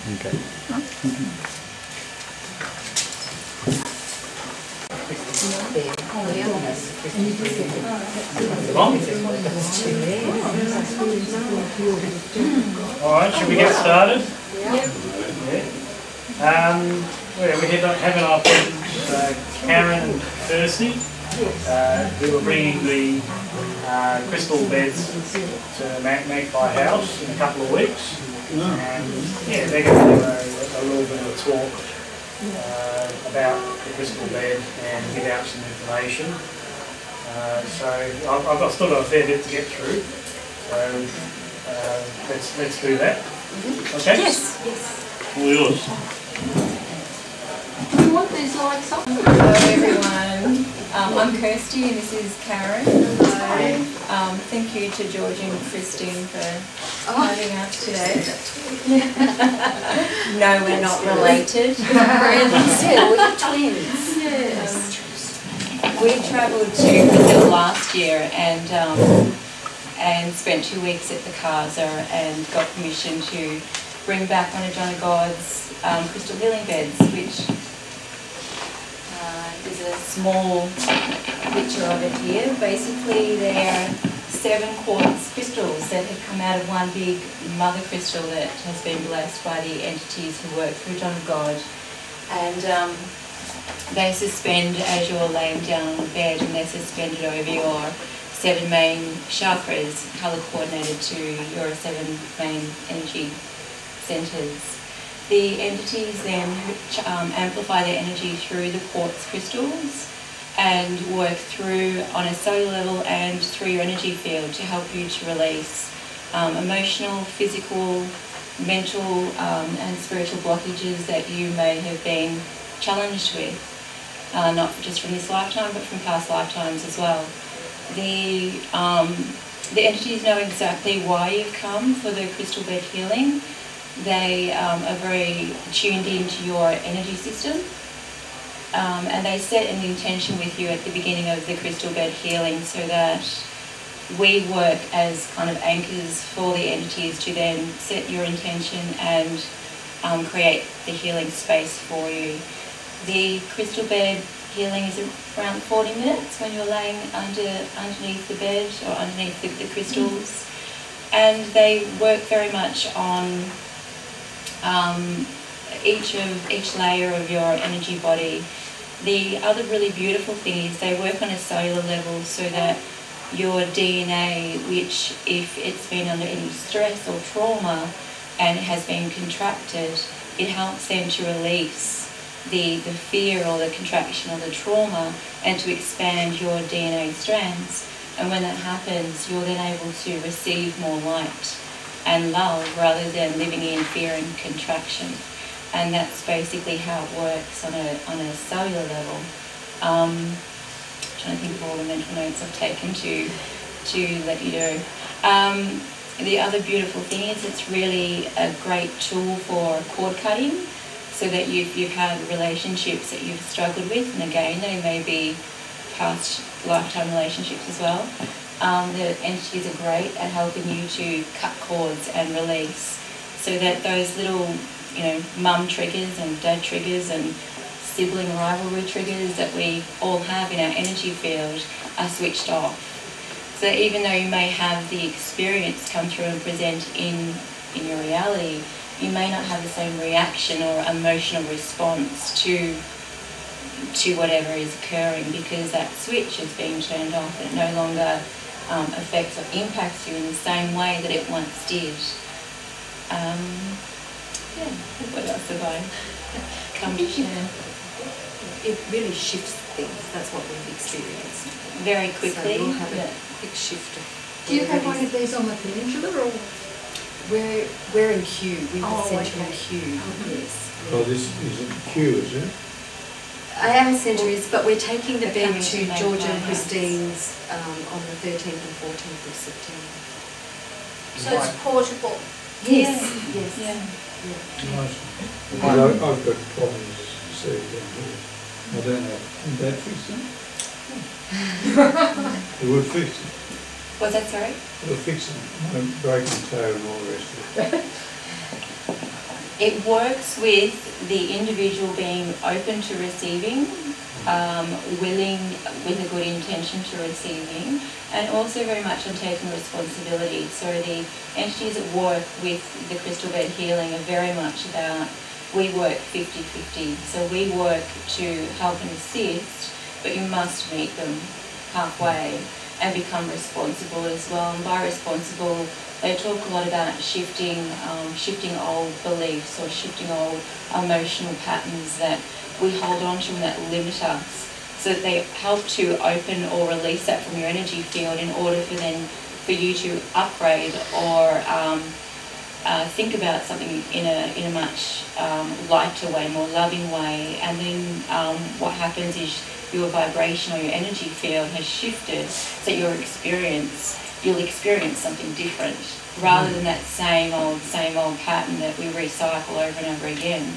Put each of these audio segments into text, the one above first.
Okay. Alright, should we get started? Yep. Well, we have in our present Karen and Kirsty, who are bringing the crystal beds to Magpie House in a couple of weeks. And yeah, they're going to do a little bit of a talk about the crystal bed and give out some information. So I've still got a fair bit to get through. So let's do that. Okay? Yes, yes. All yours. Do you want these lights on? Hello everyone, I'm Kirsty and this is Karen. Hello. Thank you to George and Christine for having us today. No, we're not related. Yeah, we're twins. Yes. We travelled to Brazil last year and spent 2 weeks at the Casa and got permission to bring back one of John of God's crystal healing beds, which is a small picture of it here. Basically, they're 7 quartz crystals that have come out of one big mother crystal that has been blessed by the entities who work through John of God. And they suspend as you're laying down on the bed, and they're suspended over your 7 main chakras, colour coordinated to your 7 main energy centres. The entities then amplify their energy through the quartz crystals and work through on a cellular level and through your energy field to help you to release emotional, physical, mental and spiritual blockages that you may have been challenged with, not just from this lifetime but from past lifetimes as well. The entities know exactly why you've come for the crystal bed healing. They are very tuned into your energy system, and they set an intention with you at the beginning of the crystal bed healing so that we work as kind of anchors for the entities to then set your intention and create the healing space for you. The crystal bed healing is around 40 minutes when you're laying underneath the bed or underneath the crystals, and they work very much on each layer of your energy body. The other really beautiful thing is they work on a cellular level so that your DNA, which if it's been under any stress or trauma and has been contracted, it helps them to release the fear or the contraction or the trauma and to expand your DNA strands. And when that happens, you're then able to receive more light and love rather than living in fear and contraction. And that's basically how it works on a cellular level. Trying to think of all the mental notes I've taken to let you know. The other beautiful thing is it's really a great tool for cord cutting, so that you've had relationships that you've struggled with, and again they may be past lifetime relationships as well. The entities are great at helping you to cut cords and release, so that those little, mum triggers and dad triggers and sibling rivalry triggers that we all have in our energy field are switched off. So that even though you may have the experience come through and present in your reality, you may not have the same reaction or emotional response to whatever is occurring, because that switch is being turned off. It no longer affects or impacts you in the same way that it once did. What else have I come to share? It really shifts things. That's what we've experienced. Very quickly. So we'll have a big shift. Do you have one of these on the peninsula, or? We're in Kew. We have a centre in Kew. Yes. Oh, this isn't Q, is it? Our centre is, but we're taking the bed to coming to George and Magpie Christine's on the 13th and 14th of September. So it's portable. Yes. Yeah. Yes. Yeah. Nice. I've got problems, see, down here. I don't know. Would that fix them? It would fix it. Was that sorry? It'll fix them. Breaking toe and all the rest of it. It works with the individual being open to receiving, willing with a good intention to receiving, and also very much on taking responsibility. So the entities that work with the crystal bed healing are very much about, we work 50-50. So we work to help and assist, but you must meet them halfway and become responsible as well. And by responsible, they talk a lot about shifting old beliefs or shifting old emotional patterns that we hold on to and that limit us. So that they help to open or release that from your energy field in order for you to upgrade or think about something in a much lighter way, more loving way. And then what happens is your vibration or your energy field has shifted, so you'll experience something different, rather than that same old pattern that we recycle over and over again.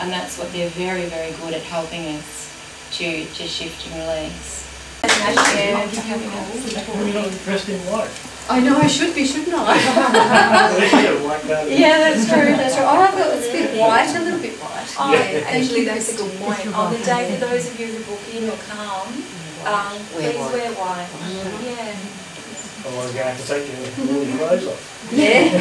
And that's what they're very, very good at helping us to shift and release. You're not dressed in white. I know I should be, shouldn't I? Yeah, that's true, that's true. Oh, I thought it's a bit white, a little bit white. Oh, actually, that's a good point. On the day, for those of you who book in or come, please wear white. Yeah. Otherwise you're going to have to take your clothes off. Yeah.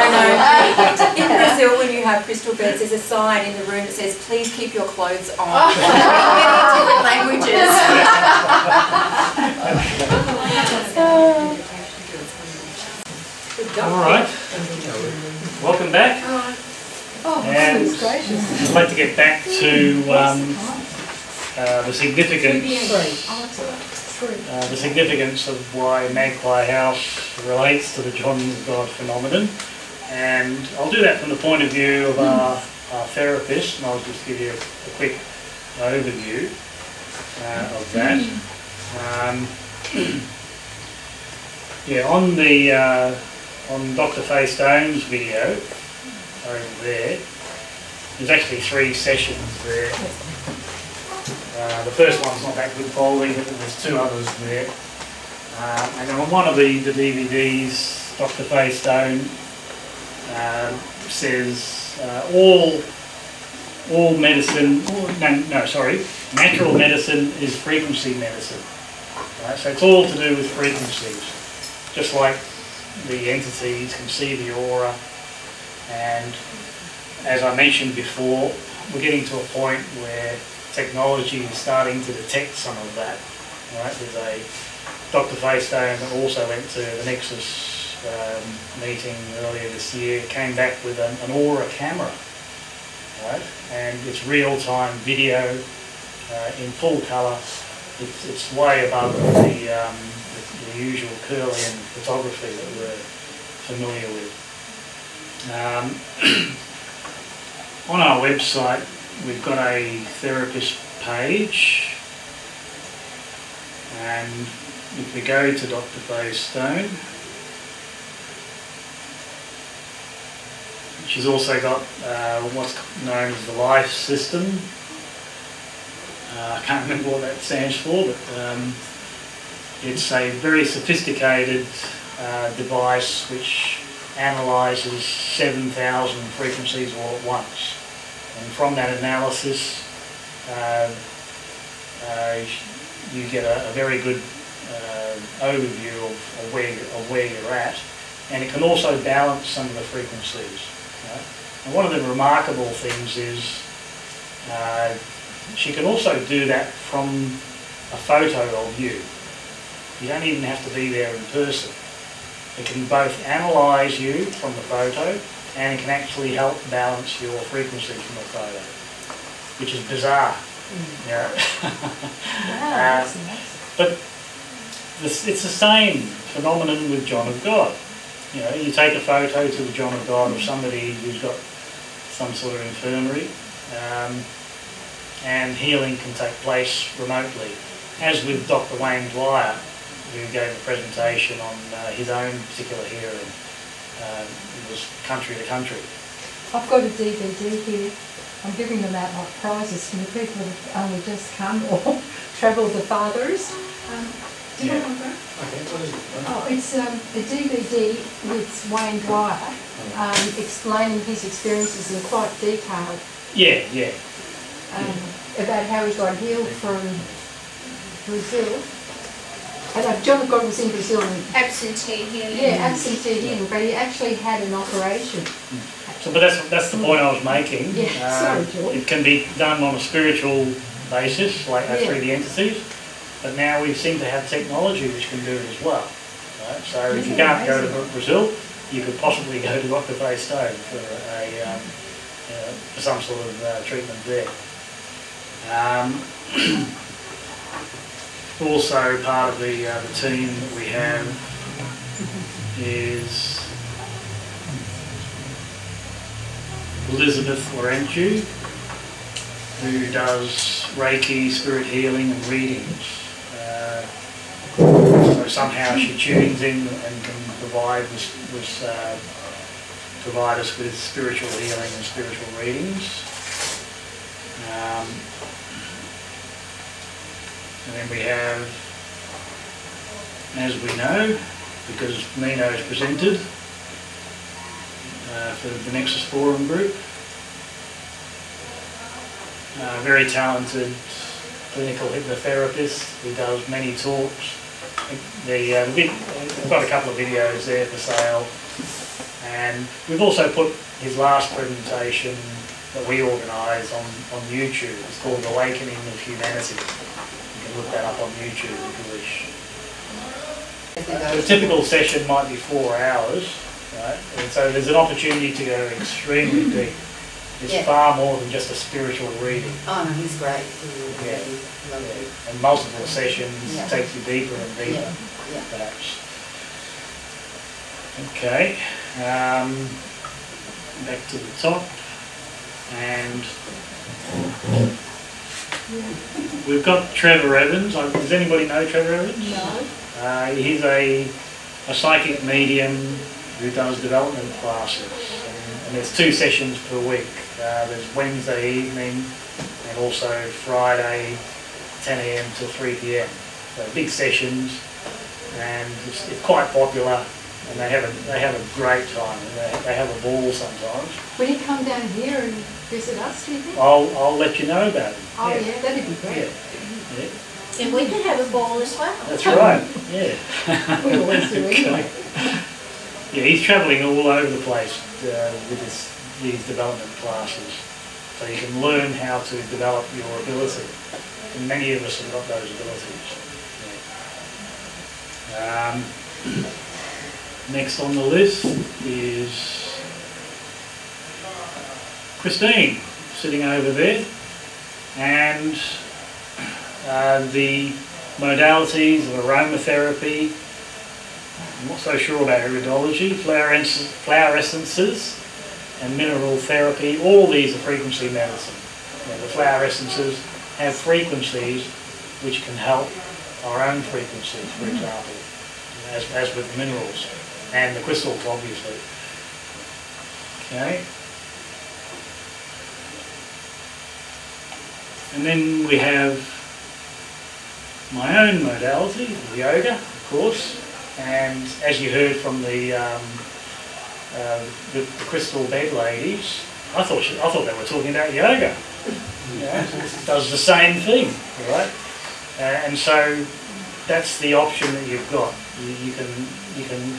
No. In Brazil, when you have crystal beds, there's a sign in the room that says, please keep your clothes on. Different languages. All right. Welcome back. Oh, And goodness gracious. I'd like to get back to the significance of why Magpie House relates to the John of God phenomenon. And I'll do that from the point of view of our therapist, and I'll just give you a quick overview of that. On Dr. Faye Stone's video over there, there's actually 3 sessions there. The first one's not that good quality, but there's 2 others there. And on one of the DVDs, Dr. Faye Stone says all medicine, natural medicine is frequency medicine. Right? So it's all to do with frequencies, just like the entities can see the aura. And as I mentioned before, we're getting to a point where technology is starting to detect some of that. Right? There's a Dr. Faye Stone that also went to the Nexus meeting earlier this year, came back with an aura camera, right? And it's real-time video in full colour. It's way above the usual Curlian photography that we're familiar with. On our website, we've got a therapist page, and if we go to Dr. Faye Stone, she's also got what's known as the life system. I can't remember what that stands for, but it's a very sophisticated device which analyses 7,000 frequencies all at once. And from that analysis, you get a very good overview of where you're at, and it can also balance some of the frequencies. Right? And one of the remarkable things is she can also do that from a photo of you. You don't even have to be there in person. It can both analyse you from the photo, and it can actually help balance your frequency from the photo, which is bizarre. Yeah. Wow, but it's the same phenomenon with John of God. You know, you take a photo to the John of God of somebody who's got some sort of infirmary, and healing can take place remotely. As with Dr. Wayne Dwyer, who gave a presentation on his own particular healing. It was country to country. I've got a DVD here. I'm giving them out like prizes to the people that have only just come or travelled the farthest. you Yeah. want one, Graham? Okay, what is it? Oh, it's a DVD with Wayne Dwyer explaining his experiences in quite detail Yeah, yeah. about how he got healed from Brazil. And John God was in Brazil and Absentee healing. absentee healing, but he actually had an operation. So, but that's the point I was making. Yeah, sorry, George. It can be done on a spiritual basis, like through the entities. But now we seem to have technology which can do it as well. Right? So if you can't go to Brazil, you could possibly go to Rock Bay Stone for some sort of treatment there. Also, part of the team that we have is Elizabeth Laurentiou, who does Reiki, spirit healing and readings. So somehow she tunes in and can provide us with spiritual healing and spiritual readings. And then we have, as we know, because Nino is presented for the Nexus Forum group, very talented clinical hypnotherapist who does many talks. We've got a couple of videos there for sale, and we've also put his last presentation that we organise on YouTube. It's called Awakening of Humanity. You can look that up on YouTube if you wish. A typical session might be 4 hours, right? And so there's an opportunity to go extremely deep. It's far more than just a spiritual reading. Oh no, he's great. Yeah. And multiple sessions takes you deeper and deeper, perhaps. Okay, back to the top, and we've got Trevor Evans. Does anybody know Trevor Evans? No. He's a psychic medium who does development classes, and there's 2 sessions per week. There's Wednesday evening and also Friday 10 AM till 3 PM. So big sessions, and it's quite popular, and they have a great time. And they have a ball sometimes. Will he come down here and visit us, do you think? I'll let you know about it. Oh yeah, that'd be great. Yeah. And we can have a ball as well. That's right. Yeah. We always do anyway. Yeah, he's travelling all over the place with these development classes, so you can learn how to develop your ability. And many of us have got those abilities. Yeah. Next on the list is Christine, sitting over there, and the modalities of aromatherapy. I'm not so sure about iridology, flower essences and mineral therapy. All these are frequency medicine. The flower essences have frequencies which can help our own frequencies, for example, as with minerals, and the crystals, obviously. Okay. And then we have my own modality, yoga, of course. And as you heard from the crystal bed ladies, I thought they were talking about yoga. Yeah, it does the same thing, right? And so that's the option that you've got. You can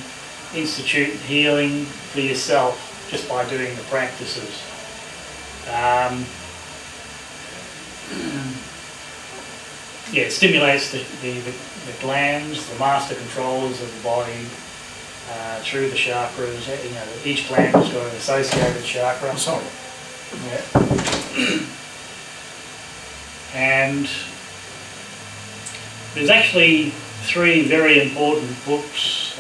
institute healing for yourself just by doing the practices. Yeah, it stimulates the glands, the master controllers of the body through the chakras. You know, each gland has got an associated chakra. Sorry. Yeah. And there's actually 3 very important books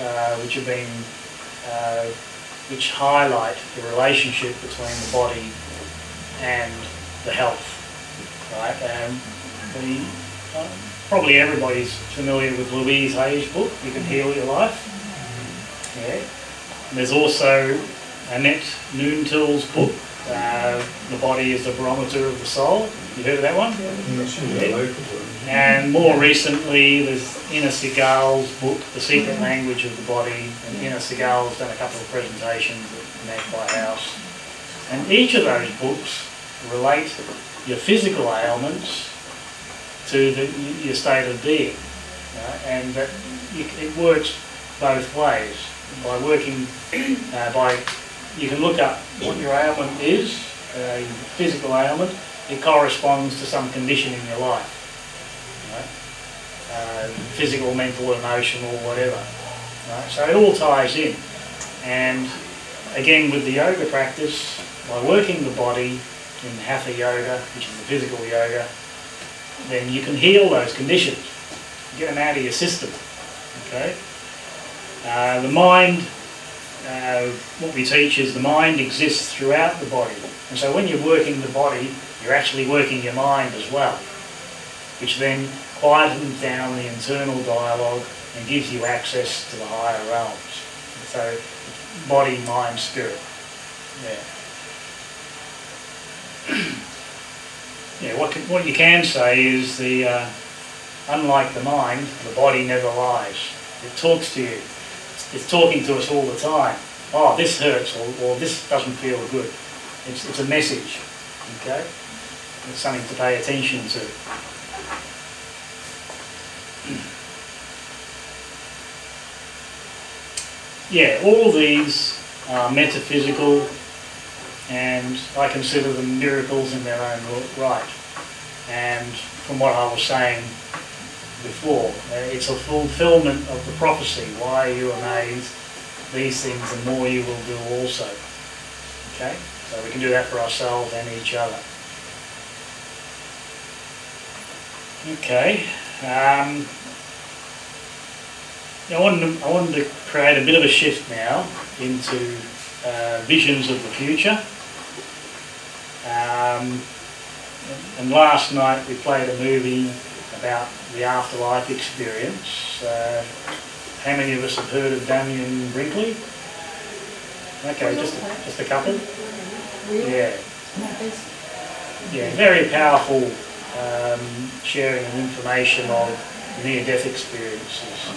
which highlight the relationship between the body and the health. Right? Probably everybody's familiar with Louise Hay's book, You Can Heal Your Life. Yeah. And there's also Annette Noontill's book, The Body is the Barometer of the Soul. You heard of that one? Yeah, she's a local one. And more recently, there's Inna Segal's book, The Secret Language of the Body, and Inna Segal's done a couple of presentations at Magpie House. And each of those books relate your physical ailments to your state of being. And that it works both ways. By working, you can look up what your ailment is, your physical ailment. It corresponds to some condition in your life. Physical, mental, emotional, whatever. Right? So it all ties in. And again, with the yoga practice, by working the body in Hatha yoga, which is the physical yoga, then you can heal those conditions, get them out of your system. Okay? The mind, what we teach is the mind exists throughout the body. And so when you're working the body, you're actually working your mind as well, which then quietens down the internal dialogue and gives you access to the higher realms. So body, mind, spirit. Yeah. What you can say is unlike the mind, the body never lies. It talks to you. It's talking to us all the time. Oh, this hurts, or this doesn't feel good. It's a message. Okay, it's something to pay attention to. Yeah, all these are metaphysical, and I consider them miracles in their own right. And from what I was saying before, it's a fulfillment of the prophecy. Why are you amazed? These things and more you will do also. Okay? So we can do that for ourselves and each other. Okay. I wanted to create a bit of a shift now into visions of the future. And last night we played a movie about the afterlife experience. How many of us have heard of Damien Brinkley? Okay, just a couple. Yeah. Yeah, very powerful sharing of information of near-death experiences.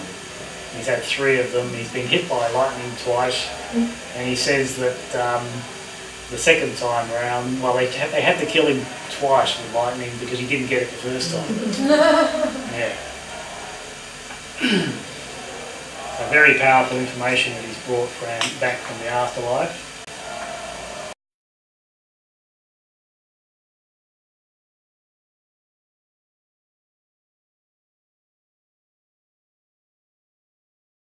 He's had 3 of them. He's been hit by lightning twice, and he says that the second time around, well, they had to kill him twice with lightning because he didn't get it the first time. Yeah. So very powerful information that he's brought back from the afterlife.